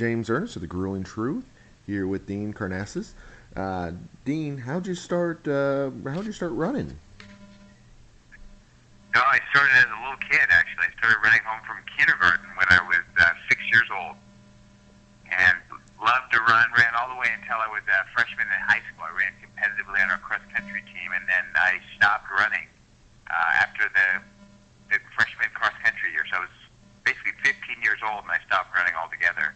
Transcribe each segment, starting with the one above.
James Ernest of The Grueling Truth here with Dean Karnazes. Dean, how'd you start? How'd you start running? No, I started as a little kid, actually. I started running home from kindergarten when I was 6 years old. And loved to run, ran all the way until I was a freshman in high school. I ran competitively on our cross-country team, and then I stopped running after the freshman cross-country year. So I was basically 15 years old, and I stopped running altogether.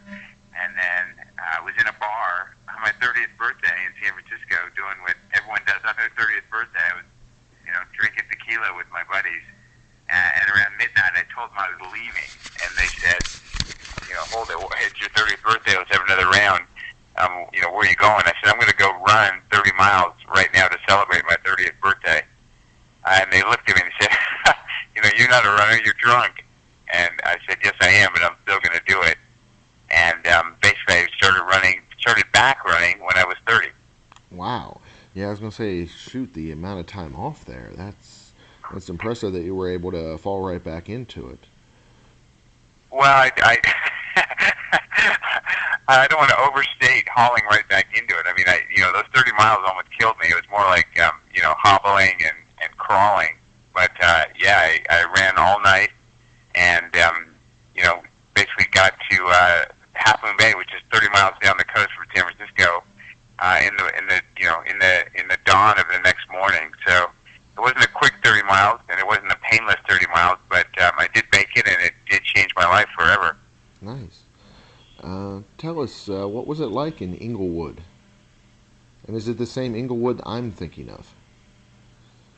And then I was in a bar on my 30th birthday in San Francisco doing what everyone does on their 30th birthday. I was drinking tequila with my buddies. And around midnight, I told them I was leaving. And they said, hold it, it's your 30th birthday, let's have another round. Where are you going? I said, I'm going to go run 30 miles right now to celebrate my 30th birthday. And they looked at me and said, you're not a runner, you're drunk. And I said, yes, I am, but I'm still going to do it. And basically, I started back running when I was 30. Wow. Yeah, I was going to say, shoot, the amount of time off there. That's impressive that you were able to fall right back into it. Well, I I don't want to overstate hauling right back into it. I mean, those 30 miles almost killed me. It was more like, hobbling and crawling. But, I ran all night and, basically got to Half Moon Bay, which is 30 miles down the coast from San Francisco, in the dawn of the next morning. So it wasn't a quick 30 miles, and it wasn't a painless 30 miles, but I did make it, and it did change my life forever. Nice. Tell us, what was it like in Inglewood? And is it the same Inglewood I'm thinking of?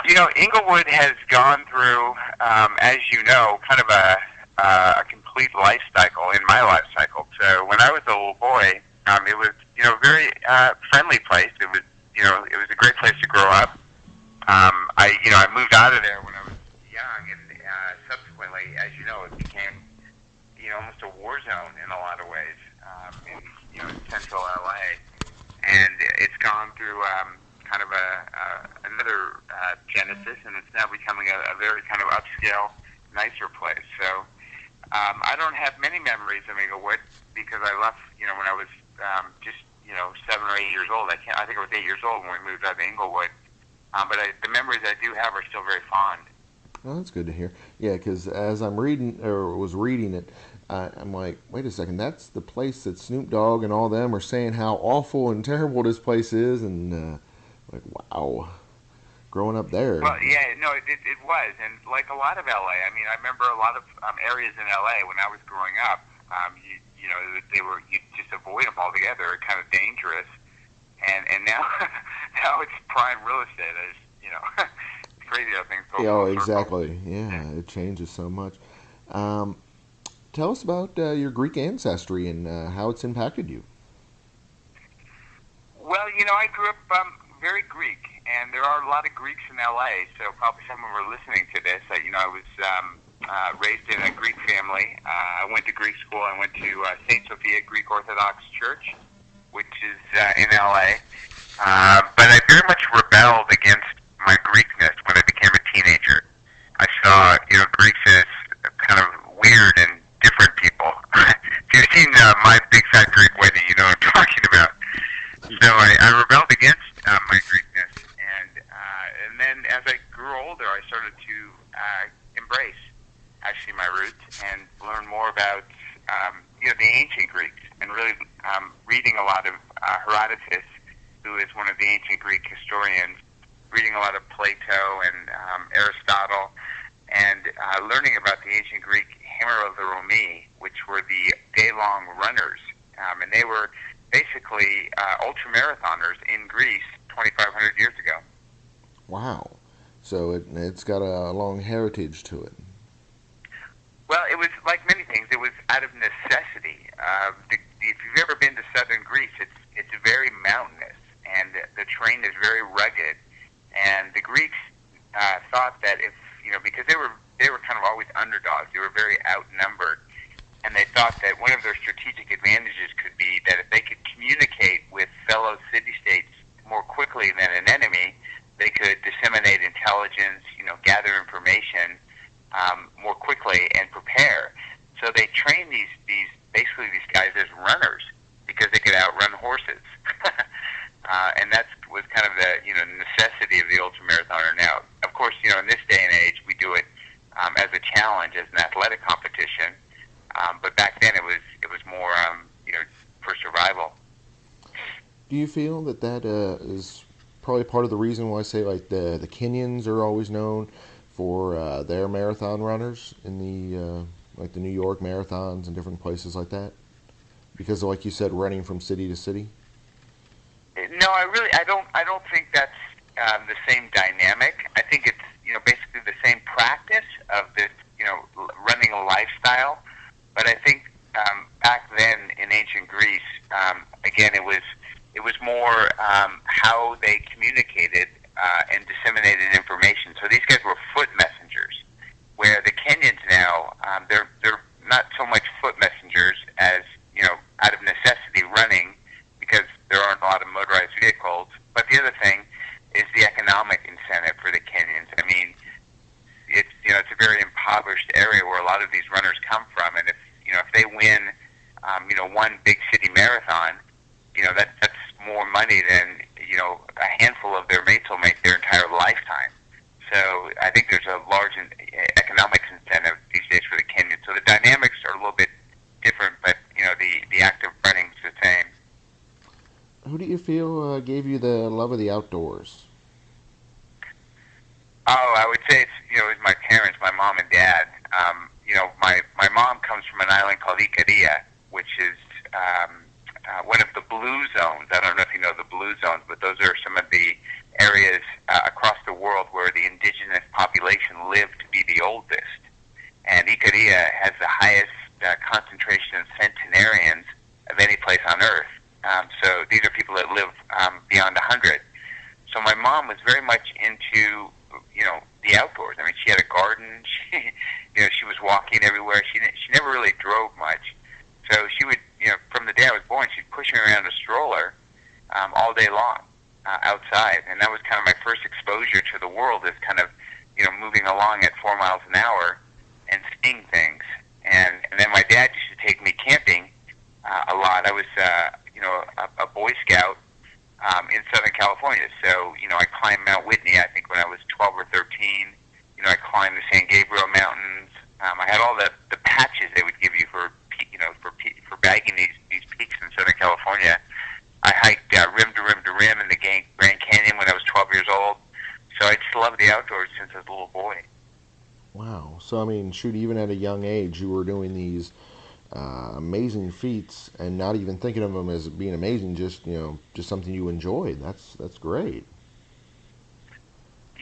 Inglewood has gone through, as you know, kind of a complete life cycle in my life cycle. So when I was a little boy, it was, a very friendly place. It was, it was a great place to grow up. I moved out of there when I was young, and subsequently, as you know, it became, almost a war zone in a lot of ways in central LA. And it's gone through kind of another genesis, and it's now becoming a very kind of upscale, nicer place. So I don't have many memories of Inglewood because I left, when I was just 7 or 8 years old. I think I was 8 years old when we moved out to Inglewood. But the memories I do have are still very fond. Well, that's good to hear. Yeah, because as I'm reading, or was reading it, I'm like, wait a second, that's the place that Snoop Dogg and all them are saying how awful and terrible this place is, and like, wow, growing up there. Well, yeah, no, it was, and like a lot of LA, I mean, I remember a lot of areas in LA when I was growing up, you just avoid them altogether. They're kind of dangerous, and now now it's prime real estate. It's crazy how things go. Yeah, exactly. Yeah, it changes so much. Tell us about your Greek ancestry and how it's impacted you. Well, I grew up very Greek, and there are a lot of Greeks in LA, so probably some of them are listening to this. I was raised in a Greek family. I went to Greek school. I went to St. Sophia Greek Orthodox Church, which is in LA. But I very much rebelled against my Greekness when I became a teenager. I saw, Greeks as kind of weird and different people. If you've seen My Big Fat Greek Wedding, you know what I'm talking about. So I rebelled against my Greekness, and then as I grew older, I started to embrace actually my roots and learn more about the ancient Greeks, and really reading a lot of Herodotus, who is one of the ancient Greek historians, reading a lot of Plato and Aristotle, and learning about the ancient Greek Hemerotheromi, which were the day-long runners, and they were basically ultramarathoners in Greece 2,500 years ago. Wow. So it's got a long heritage to it. Well, it was like many things. It was out of necessity. If you've ever been to southern Greece, it's very mountainous, and the terrain is very rugged. And the Greeks thought that because they were kind of always underdogs, they were very outnumbered, and they thought that one of their strategic advantages could be that if they could communicate with fellow city-states more quickly than an enemy, they could disseminate intelligence, gather information more quickly and prepare. So they trained these guys as runners, course, in this day and age, we do it as a challenge, as an athletic competition. But back then, it was more, for survival. Do you feel that is probably part of the reason why, say, like the Kenyans are always known for their marathon runners in the like the New York marathons and different places like that? Because, like you said, running from city to city. No, I don't think that's the same dynamic. I think it's basically the same practice of this running a lifestyle. But I think back then in ancient Greece, again, it was more how they communicated and disseminated information. So these guys were foot messengers, where the Kenyans now they're not so much foot messengers as out of necessity running, because there aren't a lot of motorized vehicles. But the other thing is the economic incentive for the Kenyans. I mean, it's it's a very impoverished area where a lot of these runners come from, and if they win one big city marathon, that's more money than a handful of their mates will make their entire lifetime. So I think there's a large economic incentive these days for the Kenyans. So the dynamics are a little bit different, but the act of running is the same. Who do you feel gave you the love of the outdoors? Oh, I would say it was my parents, my mom and dad. My mom comes from an island called Ikaria, which is one of the blue zones. I don't know if you know the blue zones, but those are some of the areas across the world where the indigenous population lived to be the oldest. And Ikaria has the highest concentration of centenarians of any place on Earth. So these are people that live beyond 100. So my mom was very much into, the outdoors. I mean, she had a garden. She was walking everywhere. She never really drove much. So she would, from the day I was born, she'd push me around a stroller all day long outside. And that was kind of my first exposure to the world, is kind of, moving along at 4 miles an hour and seeing things. And then my dad used to take me camping a lot. I was, a Boy Scout in Southern California. So, I climbed Mount Whitney, I think, when I was 12 or 13. I climbed the San Gabriel Mountains. I had all the patches they would give you for bagging these peaks in Southern California. I hiked rim to rim to rim in the Grand Canyon when I was 12 years old. So I just loved the outdoors since I was a little boy. Wow. So, I mean, shoot, even at a young age, you were doing these amazing feats and not even thinking of them as being amazing, just something you enjoyed. That's great.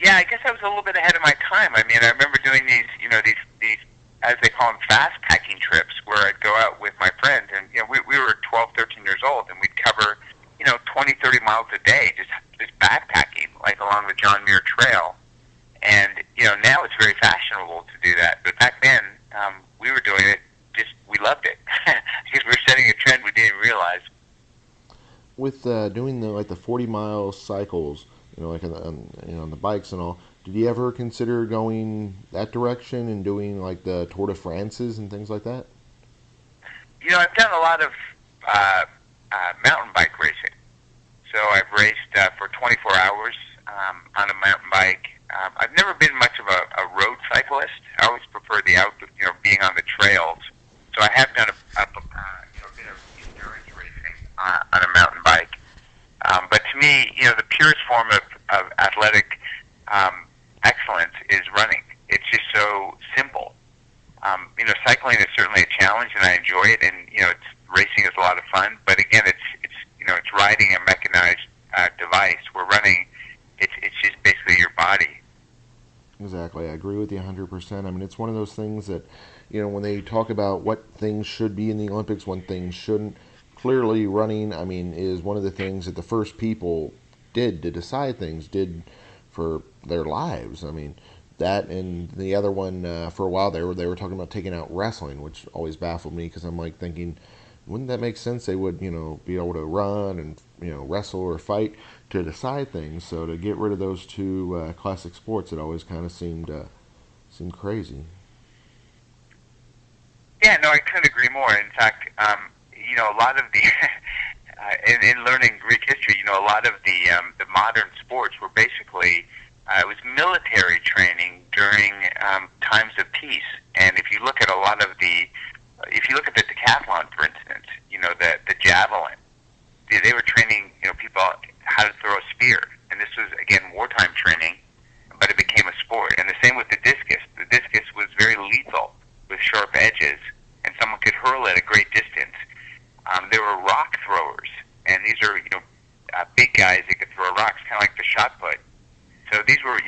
Yeah, I guess I was a little bit ahead of my time. I mean, I remember doing these as they call them, fast packing trips, where I'd go out with my friends, and we were 12, 13 years old, and we'd cover 20, 30 miles a day just backpacking, like along the John Muir Trail. And now it's very fashionable to do that, but back then we were doing it. We loved it because we were setting a trend we didn't realize. With doing the 40-mile cycles, like on the bikes and all, did you ever consider going that direction and doing like the Tour de France's and things like that? I've done a lot of mountain bike racing. So I've raced for 24 hours on a mountain bike. I've never been much of a road cyclist. I always prefer the being on the trails. So I have done a bit of endurance racing on a mountain bike. But to me, the purest form of athletic excellence is running. It's just so simple. Cycling is certainly a challenge, and I enjoy it. And racing is a lot of fun. But again, it's riding a mechanized device. Where running, it's just basically your body. Exactly, I agree with you 100%. I mean, it's one of those things that, when they talk about what things should be in the Olympics, when things shouldn't, clearly running, I mean, is one of the things that the first people did to decide things, did for their lives. I mean, that and the other one, for a while they were talking about taking out wrestling, which always baffled me because I'm like thinking, wouldn't that make sense? They would, be able to run and, wrestle or fight to decide things. So to get rid of those two classic sports, it always kind of seemed crazy. Yeah, no, I couldn't agree more. In fact, a lot of the in learning Greek history, a lot of the modern sports were basically It was military training during times of peace. And if you look at if you look at the decathlon, for instance, the javelin, they were training, people how to throw a spear. And this was, again, wartime training, but it became a sport. And the same with the discus. The discus was very lethal with sharp edges, and someone could hurl it a great distance. There were rock throwers, and these are, big guys that could throw rocks, kind of like the shot put. So these were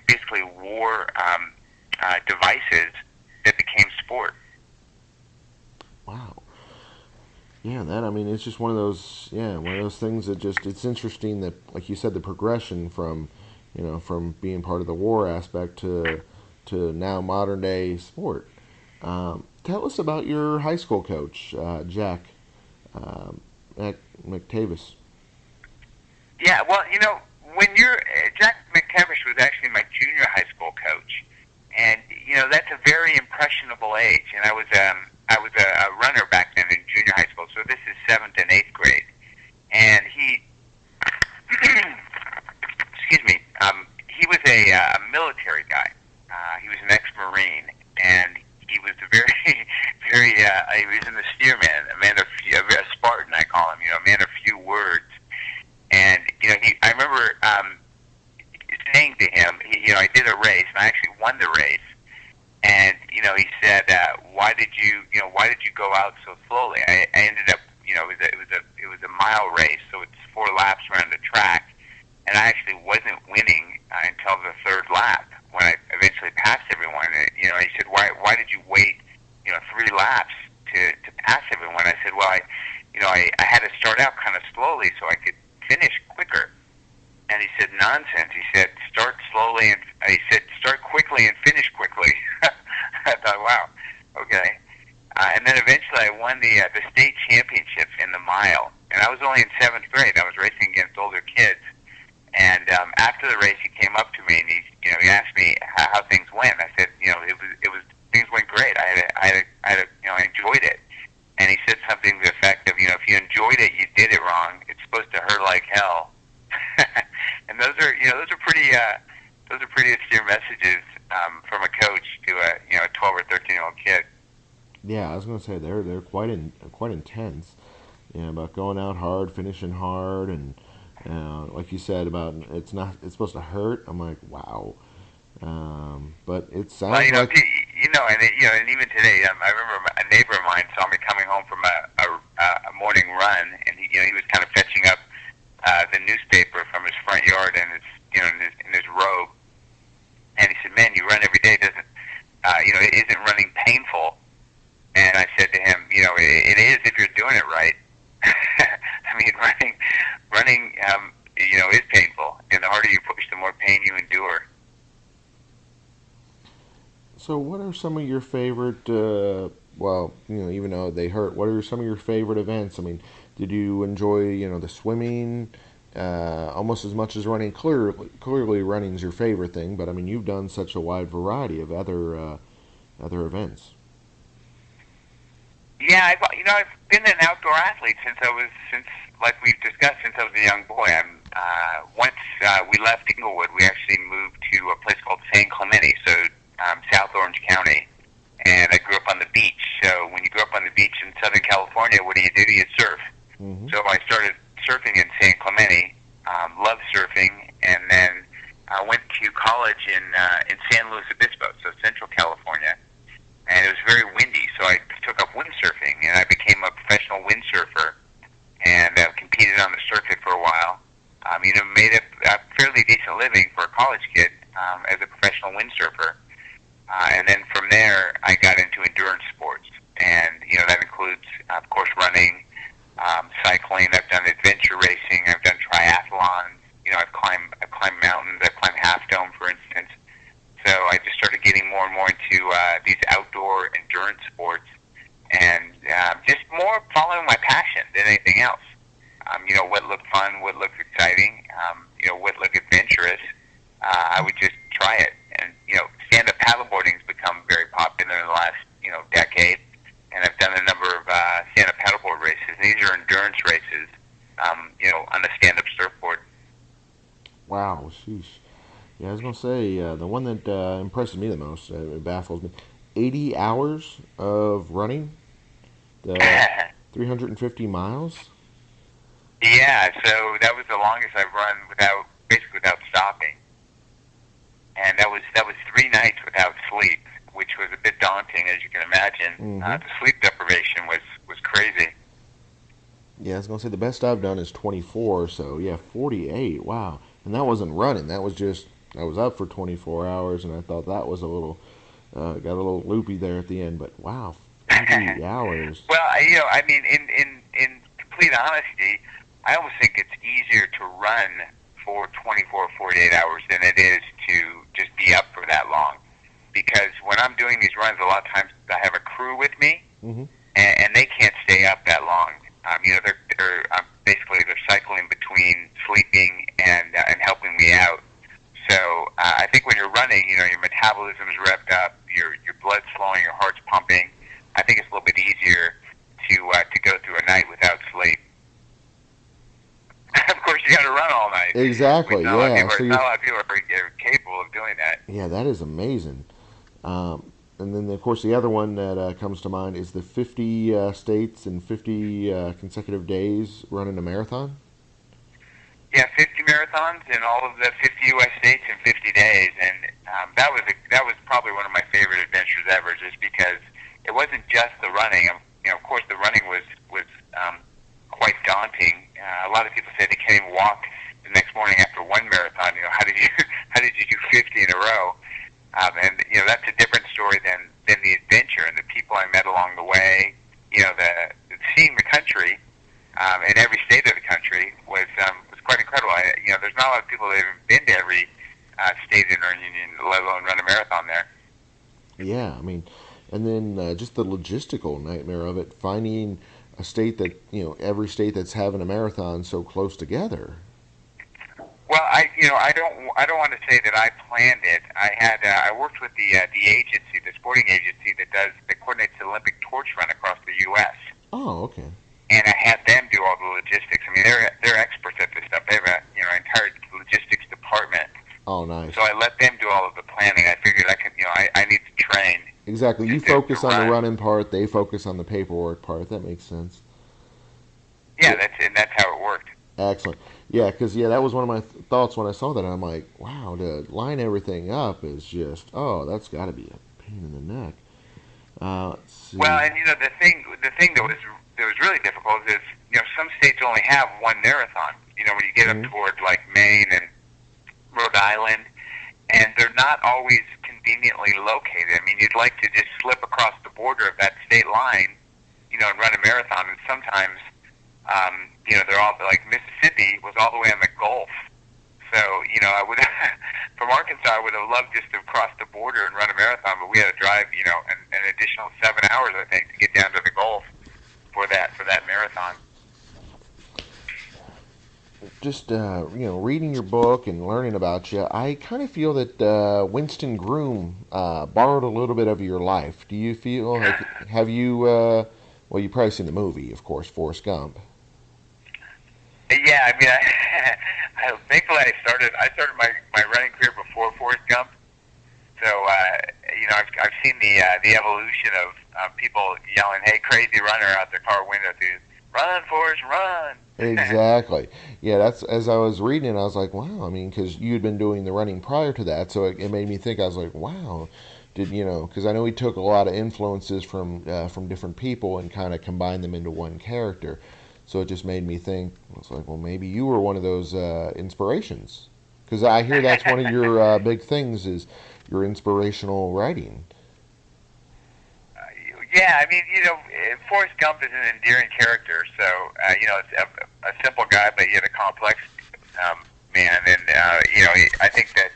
basically war devices that became sport. Wow. Yeah, it's just one of those things that it's interesting that, like you said, the progression from being part of the war aspect to now modern day sport. Tell us about your high school coach, Jack McTavish. Yeah, well, when Jack McTavish was actually my junior high school coach, and that's a very impressionable age, and I was a runner back then in junior high school, so this is 7th and 8th grade, and he, excuse me, he was a military guy. He was an ex-Marine, and he was he was an austere man, a man of a Spartan, I call him, a man of few words. And I remember saying to him, I did a race, and I actually won the race. And he said, "Why did you go out so slowly?" I ended up, it was a mile race, so it's 4 laps around the track, and I actually wasn't winning until the 3rd lap when I eventually passed everyone. And he said, "Why did you wait 3 laps to pass everyone?" I said, "Well, I had to start out kind of slowly so I could finish quicker." And he said, "Nonsense." He said, "Start slowly," and he said, "Start quickly and finish quickly." I thought, wow, okay. And then eventually I won the state championship in the mile, and I was only in 7th grade. I was racing against older kids, and after the race, he came up to me and he asked me how things went. I said, it was things went great. I enjoyed it. And he said something to the effect of, if you enjoyed it, you did it wrong. It's supposed to hurt like hell. And those are pretty austere messages from a coach to a 12 or 13-year-old kid. Yeah, I was going to say they're quite intense. About going out hard, finishing hard, and like you said about it's supposed to hurt. I'm like, wow. But it sounds like and even today, I remember a neighbor of mine saw me coming home from a morning run, and he was kind of fetching up the newspaper from his front yard and in his robe, and he said, "Man, you run every day, doesn't isn't running painful?" And I said to him, it is if you're doing it right. I mean, running, is painful, and the harder you push, the more pain you endure. So, what are some of your favorite? Even though they hurt, what are some of your favorite events? I mean, did you enjoy, the swimming almost as much as running? Clearly, running's your favorite thing, but I mean, you've done such a wide variety of other events. Yeah, I've been an outdoor athlete since like we've discussed, since I was a young boy. Once we left Inglewood, we actually moved to a place called San Clemente, so South Orange County, and I grew up on the beach. So when you grow up on the beach in Southern California, what do? You surf. Mm-hmm. So I started surfing in San Clemente, loved surfing, and then I went to college in San Luis Obispo, so Central California. And it was very windy, so I took up windsurfing, and I became a professional windsurfer, and competed on the circuit for a while. Made a fairly decent living for a college kid as a professional windsurfer. And then from there, I got into endurance sports, and that includes, of course, running, cycling. I've done adventure racing. I've done triathlons. I've climbed mountains. I've climbed Half Dome, for instance. So I just started getting more and more into these outdoor endurance sports, and just more following my passion than anything else. What looked fun, what looked exciting, what looked adventurous, I would just try it. And stand-up paddleboarding has become very popular in the last decade, and I've done a number of stand-up paddleboard races. And these are endurance races, on a stand-up surfboard. Wow, sheesh. Yeah, I was gonna say the one that impresses me the most, it baffles me. 80 hours of running, the 350 miles. Yeah, so that was the longest I've run basically without stopping, and that was 3 nights without sleep, which was a bit daunting, as you can imagine. Mm-hmm. The sleep deprivation was crazy. Yeah, I was gonna say the best I've done is 24. So yeah, 48. Wow, and that wasn't running. That was just I was up for 24 hours, and I thought that was a little got a little loopy there at the end. But wow, 80 hours. Well, I mean, in complete honesty, I almost think it's easier to run for 24 or 48 hours than it is to just be up for that long. Because when I'm doing these runs, a lot of times I have a crew with me, Mm-hmm. and they can't stay up that long. They're basically they're cycling between sleeping and helping me out. So I think when you're running, your metabolism is revved up, your blood's flowing, your heart's pumping. I think it's a little bit easier to go through a night without sleep. Of course, you got to run all night. Exactly. Not a lot of Yeah. people, So not you. a lot of people are capable of doing that. Yeah, that is amazing. And then, of course, the other one that comes to mind is the 50 states and 50 consecutive days running a marathon. Yeah, 50 marathons in all of the 50 U.S. states in 50 days, and that was probably one of my favorite adventures ever, just because it wasn't just the running. Of course, the running was quite daunting. A lot of people say they can't even walk the next morning after one marathon. How did you how did you do 50 in a row? And that's a different story than the adventure and the people I met along the way. Seeing the country in every state of the country was quite incredible. There's not a lot of people that have been to every state in our union, let alone run a marathon there. Yeah, I mean, and then just the logistical nightmare of it, finding a state that, every state that's having a marathon so close together. Well, I don't want to say that I planned it. I worked with the agency, the sporting agency that coordinates the Olympic torch run across the U.S. Oh, okay. And I had them do all the logistics. I mean, they're experts at this stuff. They have a entire logistics department. Oh, nice. So I let them do all of the planning. I figured I need to train. Exactly. You to focus on the run. running part, they focus on the paperwork part. That makes sense. Yeah, that's how it worked. Excellent. Yeah, because that was one of my thoughts when I saw that. I'm like, wow, to line everything up is just, oh, that's got to be a pain in the neck. Let's see. Well, and the thing that was really difficult is some states only have one marathon. When you get up toward like Maine and Rhode Island, and they're not always conveniently located. I mean, you'd like to just slip across the border of that state line, and run a marathon, and sometimes, they're all like Mississippi was all the way on the Gulf. So, I would from Arkansas, I would have loved just to cross the border and run a marathon, but we had to drive, an additional 7 hours, I think, to get down to the Gulf for that marathon. Just reading your book and learning about you, I kind of feel that Winston Groom borrowed a little bit of your life. Do you feel like have you? Well, you've probably seen the movie, of course, Forrest Gump. Yeah, I mean, thankfully I started my running career before Forrest Gump, so I've seen the evolution of people yelling, "Hey, crazy runner!" out their car window to "Run, Forrest, run!" Exactly. Yeah, that's as I was reading it, I was like, wow. I mean, because you had been doing the running prior to that, so it made me think. I was like, wow. Because I know he took a lot of influences from different people and kind of combined them into one character. So it just made me think. I was like, well, maybe you were one of those inspirations. Because I hear that's one of your big things is your inspirational writing. Yeah, I mean, Forrest Gump is an endearing character. So, it's a simple guy, but yet a complex man. And, I think that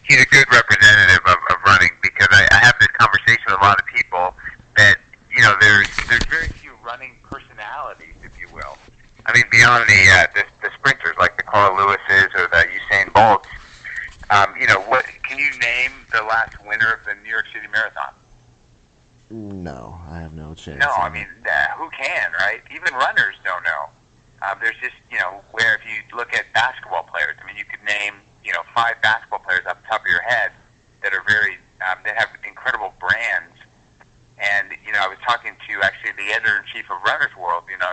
he's a good representative of running because I have this conversation with a lot of people that, there's very few running personalities, if you will. I mean, beyond the sprinters like the Carl Lewises or the Usain Bolts. What can you name the last winner of the New York City Marathon? No, I have no chance. No, I mean, who can, right? Even runners don't know. There's just, where if you look at basketball players, I mean, you could name, 5 basketball players off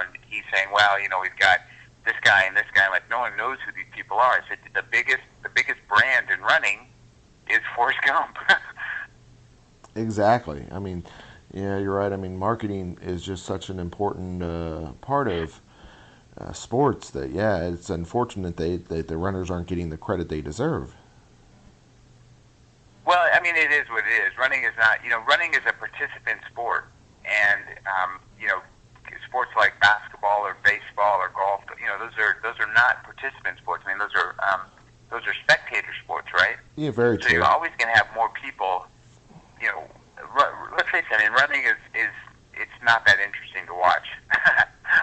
and he's saying, well, we've got this guy and this guy. I'm like, no one knows who these people are. I said, the biggest brand in running is Forrest Gump. Exactly. I mean, yeah, you're right. I mean, marketing is just such an important part of sports that, yeah, it's unfortunate that the runners aren't getting the credit they deserve. Well, I mean, it is what it is. Running is not, running is a participant sport, and sports like basketball or baseball or golf, those are not participant sports. I mean, those are spectator sports, right? Yeah, very so true. You're always going to have more people. Let's face it. I mean, running is it's not that interesting to watch.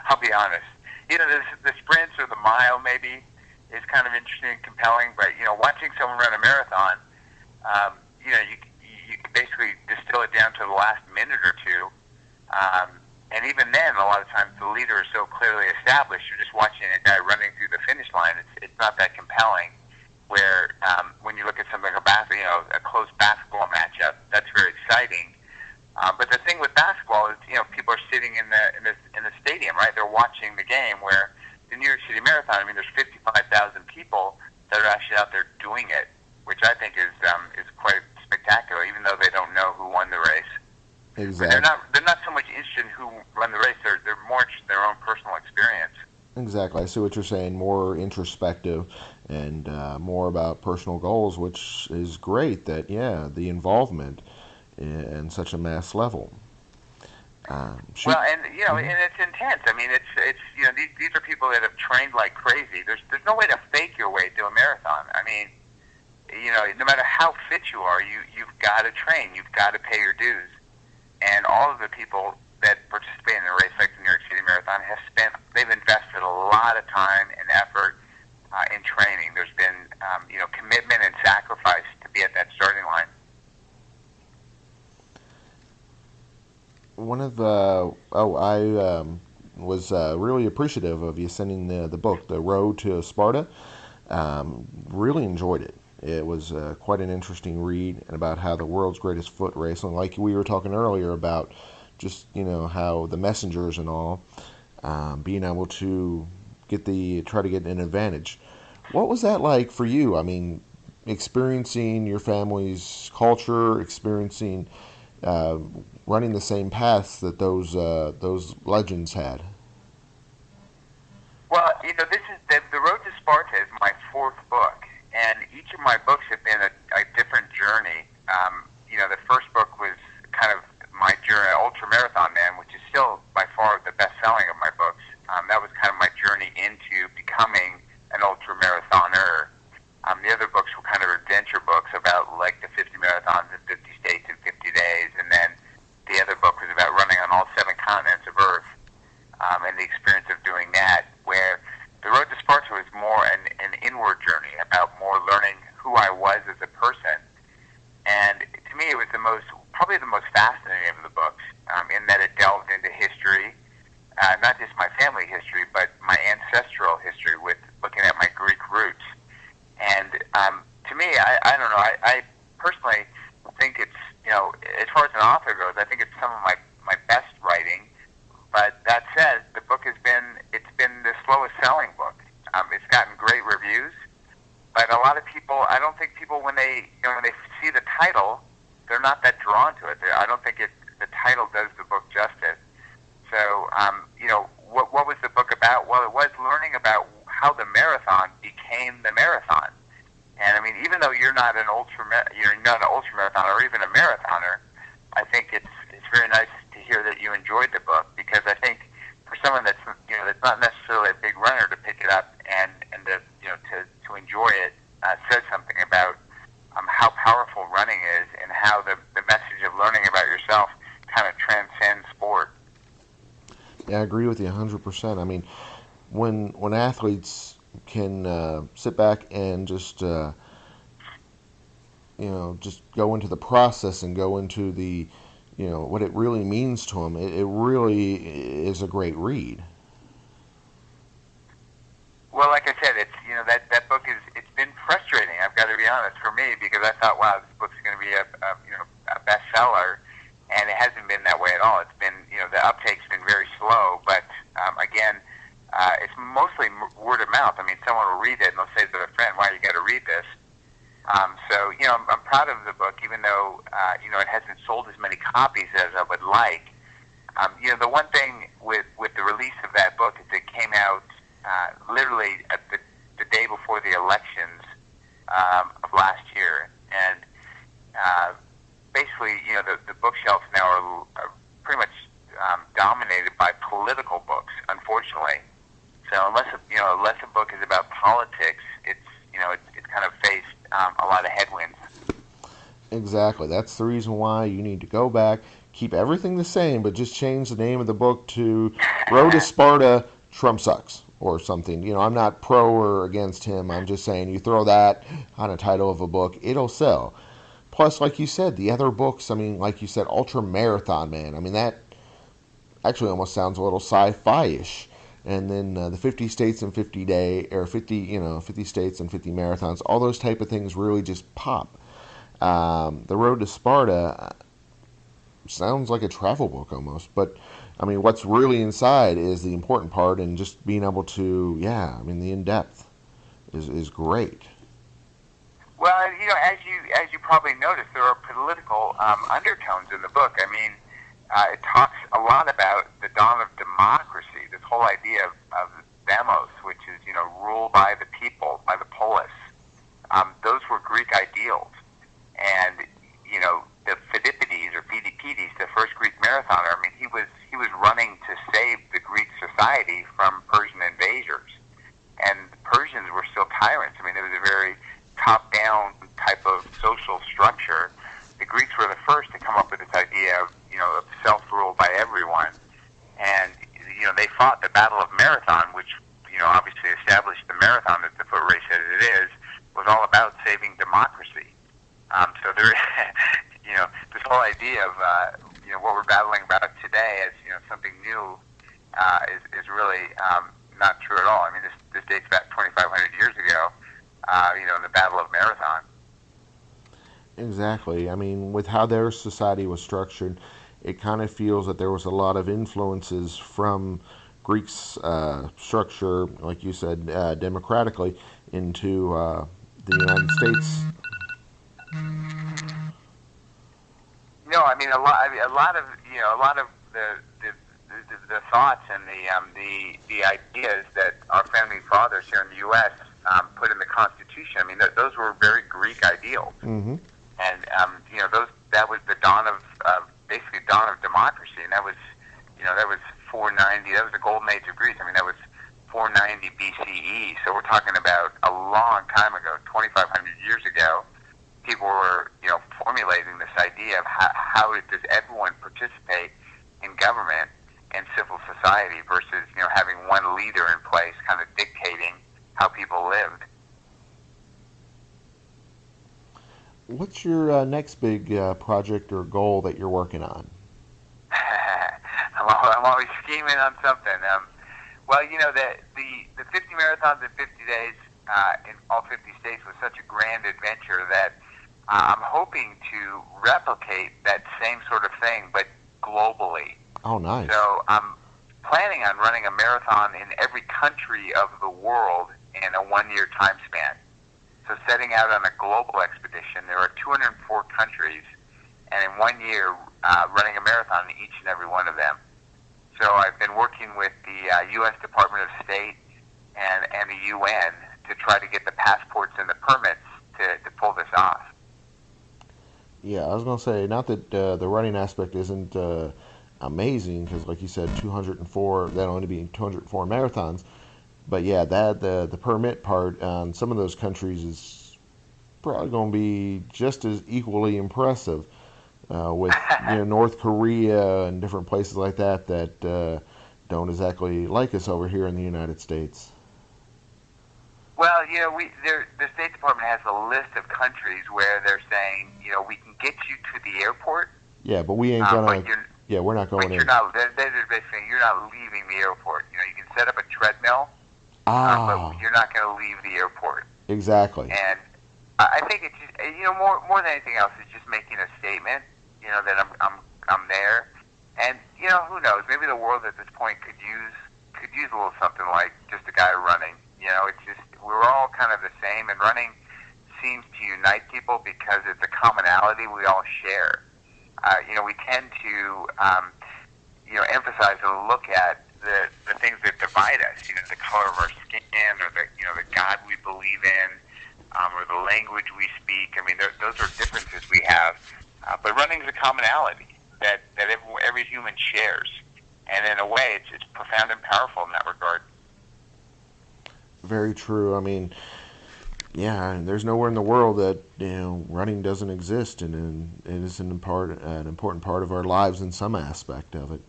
I'll be honest. The sprints or the mile maybe is kind of interesting and compelling, but watching someone run a marathon, you can basically distill it down to the last minute or two. And even then, a lot of times the leader is so clearly established. You're just watching a guy running through the finish line. It's not that compelling. Where when you look at something like a close basketball matchup, that's very exciting. But the thing with basketball is, people are sitting in the stadium, right? They're watching the game. Where the New York City Marathon, I mean, there's 55,000 people that are actually out there doing it, which I think is quite spectacular, even though they don't know who won the race. Exactly. But they're not so much interested in who won the race. They're more interested in their own personal experience. Exactly. I see what you're saying. More introspective and more about personal goals, which is great. That, yeah, the involvement in such a mass level. Well, and and it's intense. I mean, it's these are people that have trained like crazy. There's no way to fake your way to a marathon. I mean, no matter how fit you are, you've got to train. You've got to pay your dues. And all of the people that participate in a race like the New York City Marathon they've invested a lot of time and effort in training. There's been, commitment and sacrifice to be at that starting line. I was really appreciative of you sending the book, The Road to Sparta. Really enjoyed it. It was quite an interesting read, and about how the world's greatest foot race, and like we were talking earlier about just, how the messengers and all, being able to try to get an advantage. What was that like for you? I mean, experiencing your family's culture, experiencing running the same paths that those legends had. Well, this is the Road to Sparta is my fourth book, and each of my books have been a different journey. The first book was kind of my journey, Ultramarathon Man, which is still by far the best-selling of my books. That was kind of my journey into becoming an ultramarathoner. The other books were kind of adventure books about like the 50 marathons in 50 states in 50 days, and then the other book was about running on all 7 continents of Earth, and the experience of doing that, where the Road to Sparta was more an inward journey, about more learning who I was as a person. And to me, it was probably the most fascinating of the books, in that it delved into history, not just my family history, but my ancestral history, with looking at my Greek roots. And to me, I don't know, I personally think it's, as far as an author goes, I think it's some of my best writing. But that said, the book it's been the slowest selling book. It's gotten great reviews, but a lot of people, I don't think people, when they see the title, they're not that drawn to it. I don't think the title does the book justice. So, what was the book about? Well, it was learning about how the marathon became the marathon. And I mean, even though you're not an ultramarathoner or even a marathoner, I think it's very nice to hear that you enjoyed the book, because I think for someone that's not necessarily a big runner, to pick it up and to enjoy it says something about how powerful running is, and how the message of learning about yourself kind of transcends sport. Yeah, I agree with you 100%. I mean, when athletes can sit back and just just go into the process and go into the what it really means to them, it really is a great read. Well, like I said, it's that book it's been frustrating. I've got to be honest, for me, because I thought, wow, this book's going to be a bestseller, and it hasn't been that way at all. It's been the uptake's been very slow, but again, read it, and they'll say to their friend, "Why, you got to read this." So, I'm proud of the book, even though, it hasn't sold as many copies as I would like. The one thing with the release of that book is it came out literally at the day before the elections of last year. And basically, the bookshelves now are pretty much dominated by political books, unfortunately. So unless a book is about politics, it's kind of faced a lot of headwinds. Exactly. That's the reason why you need to go back, keep everything the same, but just change the name of the book to Road to Sparta, Trump Sucks, or something. I'm not pro or against him. I'm just saying you throw that on a title of a book, it'll sell. Plus, like you said, the other books, like you said, Ultramarathon Man. That actually almost sounds a little sci-fi-ish. And then the 50 states and 50 day, or 50 states and 50 marathons, all those type of things really just pop. The Road to Sparta sounds like a travel book almost, but what's really inside is the important part, and just being able to, the in-depth is great. Well, as you probably noticed, there are political undertones in the book. It talks a lot about the dawn of democracy, this whole idea of demos, which is, rule by the people, by the polis. Those were Greek ideals. And, the Phidippides or Phidippides, the first Greek marathoner, he was running to save the Greek society from Persian invaders. And the Persians were still tyrants. There was a very top-down type of social structure. The Greeks were the first to come up with this idea of self-rule by everyone. And, they fought the Battle of Marathon, which, obviously established the marathon as the foot race as it is, was all about saving democracy. So there, this whole idea of, what we're battling about today as, something new is really not true at all. This dates back 2,500 years ago, in the Battle of Marathon. Exactly. With how their society was structured, it kind of feels that there was a lot of influences from Greek's structure, like you said, democratically, into the United States. No, a lot of the thoughts and the ideas that our founding fathers here in the U.S. Put in the Constitution. Those were very Greek ideals, mm-hmm. And that was the dawn of basically dawn of democracy, and that was 490. That was the golden age of Greece. That was 490 BCE. So we're talking about a long time ago, 2,500 years ago. People were, formulating this idea of how does everyone participate in government and civil society versus, having one leader in place kind of dictating how people lived. What's your next big project or goal that you're working on? I'm always scheming on something. The 50 marathons in 50 days in all 50 states was such a grand adventure that I'm hoping to replicate that same sort of thing, but globally. Oh, nice. So I'm planning on running a marathon in every country of the world in a 1-year time span. So setting out on a global expedition, there are 204 countries, and in 1 year, running a marathon in each and every one of them. So I've been working with the U.S. Department of State and the UN to try to get the passports and the permits to pull this off. Yeah, I was going to say, not that the running aspect isn't amazing, because like you said, 204, that'll only be 204 marathons. But yeah, the permit part on some of those countries is probably going to be just as equally impressive with North Korea and different places like that don't exactly like us over here in the United States. Well, the State Department has a list of countries where they're saying, we can get you to the airport. Yeah, but we ain't gonna. Yeah, we're not going in. They're basically saying you're not leaving the airport. You can set up a treadmill, but you're not going to leave the airport. Exactly. And I think it's just, more than anything else, it's just making a statement. That I'm there, and who knows? Maybe the world at this point could use a little something like just a guy running. It's just we're all kind of the same, and running seems to unite people because it's a commonality we all share. We tend to, emphasize and look at the things that divide us. The color of our skin, or the God we believe in, or the language we speak. I mean, those are differences we have. But running is a commonality that every human shares, and in a way, it's profound and powerful in that regard. Very true. I mean, yeah, there's nowhere in the world that running doesn't exist, and it is an important part of our lives in some aspect of it.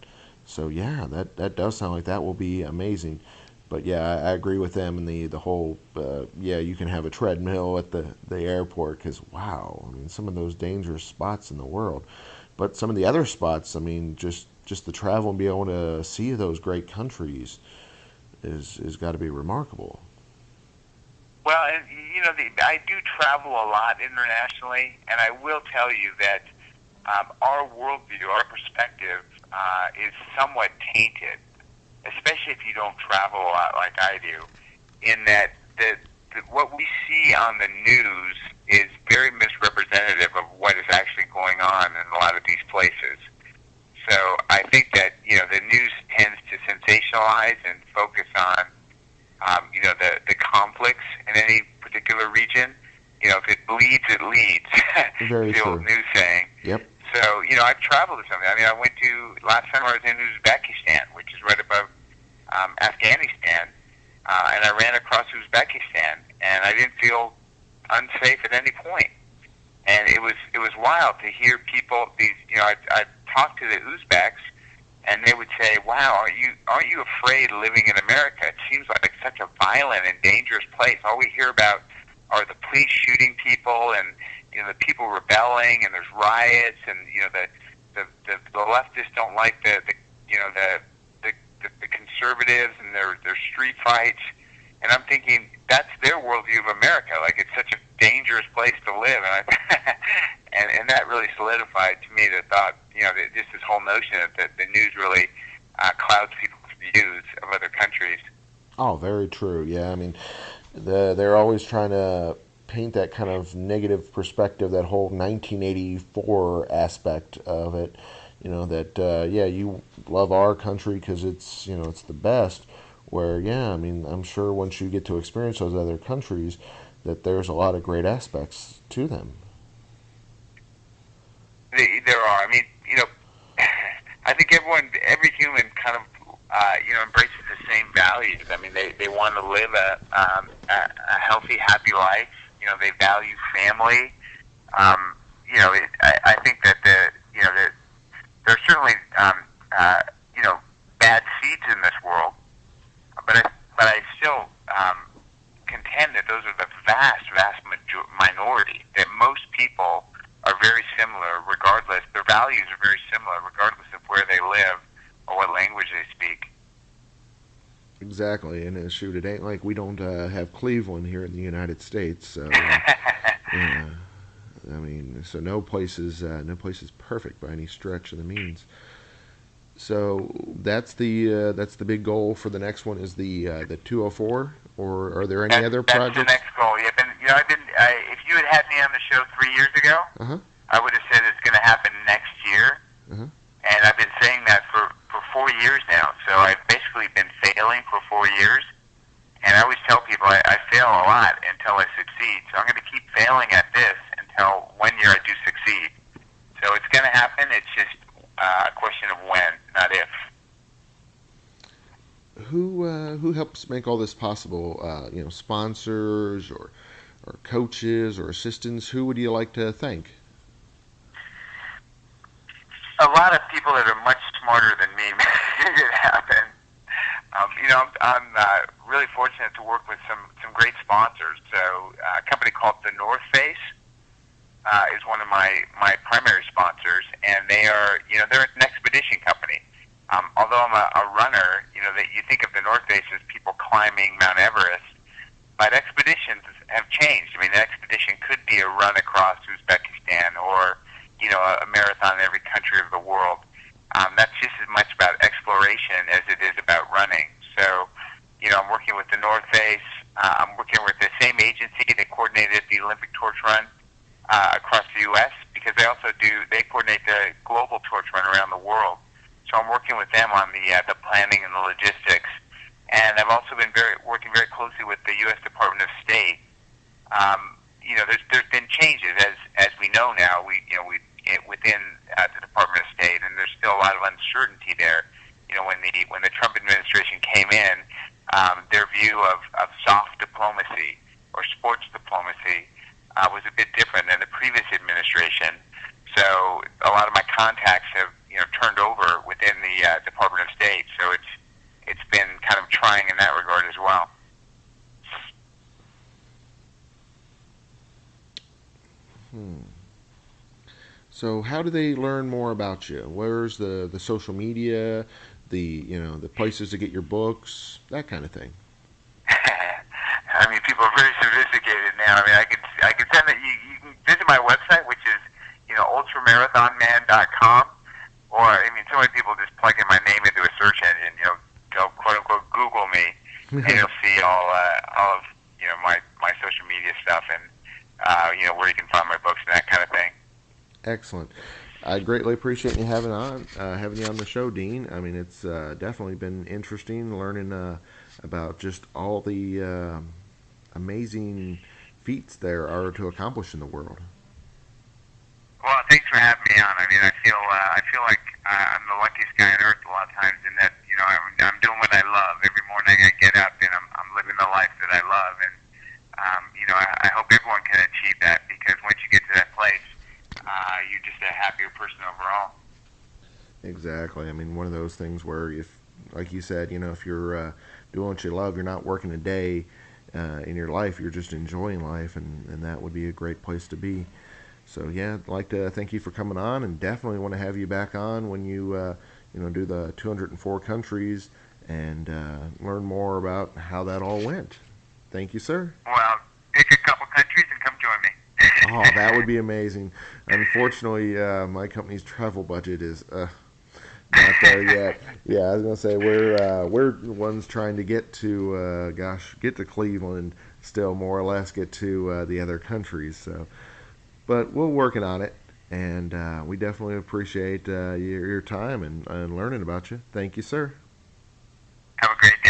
So yeah, that does sound like that will be amazing. But yeah, I agree with them, and the whole you can have a treadmill at the airport, because wow, I mean, some of those dangerous spots in the world. But some of the other spots, I mean, just the travel and be able to see those great countries is got to be remarkable. Well, and I do travel a lot internationally, and I will tell you that our worldview, our perspective, is somewhat tainted, especially if you don't travel a lot like I do, in that what we see on the news is very misrepresentative of what is actually going on in a lot of these places. So I think that the news tends to sensationalize and focus on the conflicts in any particular region. If it bleeds, it leads. Very the true. old news saying. Yep. So I've traveled to something. I mean, I went to last summer. I was in Uzbekistan, which is right above Afghanistan, and I ran across Uzbekistan, and I didn't feel unsafe at any point. And it was wild to hear people. I talked to the Uzbeks, and they would say, "Wow, aren't you afraid living in America? It seems like such a violent and dangerous place. All we hear about are the police shooting people, and the people rebelling, and there's riots, and the leftists don't like the conservatives, and their street fights." And I'm thinking, that's their worldview of America. Like, it's such a dangerous place to live, and and that really solidified to me the thought, just this whole notion that the news really clouds people's views of other countries. Oh, very true. Yeah, I mean, they're always trying to paint that kind of negative perspective, that whole 1984 aspect of it. You love our country because it's it's the best. Where I mean, I'm sure once you get to experience those other countries, that there's a lot of great aspects to them. There are. I mean, I think every human kind of, embraces the same values. I mean, they want to live a healthy, happy life. They value family. I think that that there are certainly, bad seeds in this world, but I still contend that those are the vast minority. That most people are very similar, regardless. Their values are very similar, regardless of where they live or what language they speak. Exactly, and shoot, it ain't like we don't have Cleveland here in the United States. So, I mean, so no place is perfect by any stretch of the means. So that's the big goal for the next one, is the 204, or are there any other projects? That's the next goal. Yeah, if you had me on the show 3 years ago, I would have said it's going to happen next year, and I've been saying that for 4 years now. So I've basically been failing for 4 years, and I always tell people I fail a lot until I succeed. So I'm going to keep failing at this until one year I do succeed. So it's going to happen. It's just a question of when, not if. Who helps make all this possible? Sponsors or coaches or assistants. Who would you like to thank? A lot of people that are much smarter than me made it happen. I'm really fortunate to work with some great sponsors. So a company called The North Face is one of my primary sponsors, and they're an expedition company. Although I'm a runner, that you think of the North Face as people climbing Mount Everest, but expeditions have changed. I mean, an expedition could be a run across Uzbekistan, or a marathon in every country of the world. That's just as much about exploration as it is about running. So, I'm working with the North Face. I'm working with the same agency that coordinated the Olympic torch run across the U.S. because they coordinate the global torch run around the world. So I'm working with them on the planning and the logistics. And I've also been working very closely with the U.S. Department of State. There's been changes as we know now. Within the Department of State, and there's still a lot of uncertainty there. When the Trump administration came in, their view of soft diplomacy or sports diplomacy was a bit different than the previous administration. So a lot of my contacts have turned over within the Department of State. So it's been kind of trying in that regard as well. So how do they learn more about you? Where's the social media, the places to get your books, that kind of thing? I mean, people are very sophisticated now. I mean, I can send that you can visit my website, which is ultramarathonman.com, or I mean, so many people just plug in my name into a search engine. Go quote unquote Google me, and you'll see all of my social media stuff and where you can find my books and that kind of thing. Excellent. I greatly appreciate you having you on the show, Dean. I mean, it's definitely been interesting learning about just all the amazing feats there are to accomplish in the world. Well, thanks for having me on. I mean, I feel like I'm the luckiest guy on earth a lot of times in that I'm doing what I love. Every morning I get up and I'm living the life that I love, and I hope everyone can achieve that, because once you get to that place, you're just a happier person overall. Exactly. I mean, one of those things where, if, like you said, if you're doing what you love, you're not working a day in your life, you're just enjoying life, and that would be a great place to be. So, yeah, I'd like to thank you for coming on, and definitely want to have you back on when you, do the 204 countries and learn more about how that all went. Thank you, sir. Well, pick a couple countries and come join me. Oh, that would be amazing. Unfortunately, my company's travel budget is not there yet. Yeah, I was gonna say we're the ones trying to get to get to Cleveland, still more or less get to the other countries. So, but we're working on it, and we definitely appreciate your time and learning about you. Thank you, sir. Have a great day.